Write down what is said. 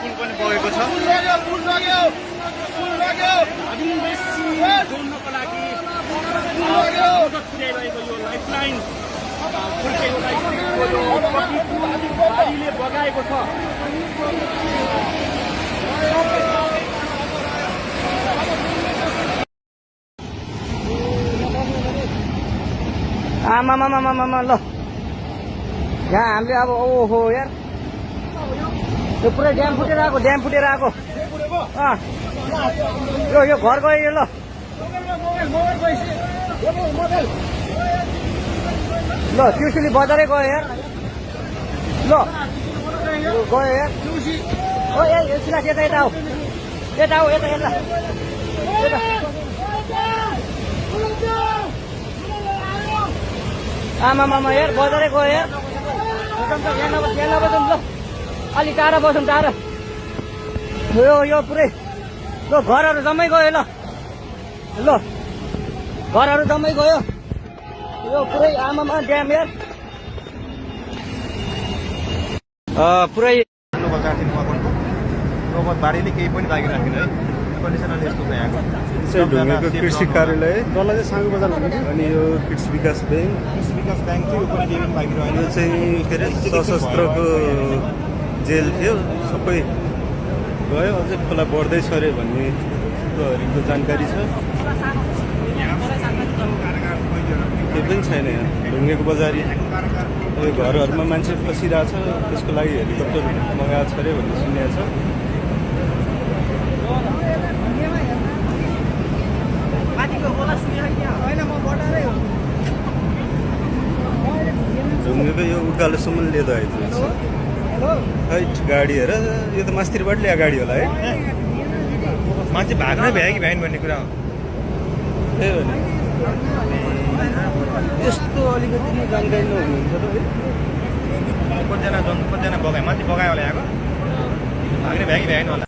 पुल पनि बगेको छ। जोड्नको लागि मद्दत पुर्याइरहेको यो लाइफलाइन फुल्केको बाढीले बगाएको छ। आमामामामामा ल यहाँ हामीले अब ओहो यार यो पुरै ड्याम फुटेर आएको यो घर गयो यो ल ट्युसुली बजारै गयो यार ल गयो यार ओ ए सिलास यता आऊ यता आमामामा यार बजारै गयो यार यहाँ नबसौँ ल अलि टाढा बसौँ टाढा यो पुरै ल घरहरू जम्मै गयो ल घरहरू जम्मै गयो यो पुरै आमामा ड्याम यार पुरै रगत बाढीले केही पनि बाँकी राखेन है। कन्डिसनल यस्तो छ यहाँको। ढुङ्गेको कृषि कार्यालय तल चाहिँ साङ्गो बजार भन्ने अनि यो कृषि विकास ब्याङ्क चाहिँ यो पनि केही पनि बाँकी रहेन। यो चाहिँ के अरे सशस्त्रको जेल थियो सबै गयो। अझै खोला बढ्दैछ अरे भन्ने प्रहरीको जानकारी छ। केही पनि छैन यहाँ ढुङ्गेको बजारी। यो घरहरूमा मान्छे फसिरहेछ त्यसको लागि हेलिकप्टर मगाएको छ अरे भन्ने सुनेको छ। ढुङ्गेको यो उकालोसम्म लिएर आइदिन्छ हाइट गाडी हेर। यो त मास्तिरबाट ल्याएको गाडी होला है। मान्छे भाग्नै भ्यायो कि भ्याइन भन्ने कुरा हो। त्यही हो नि यस्तो अलिकति जानकारी नहुनुहुन्छ त कतिजना बगायो मान्छे बगायो होला यहाँको भाग्ने भ्यायो कि भ्याएन होला।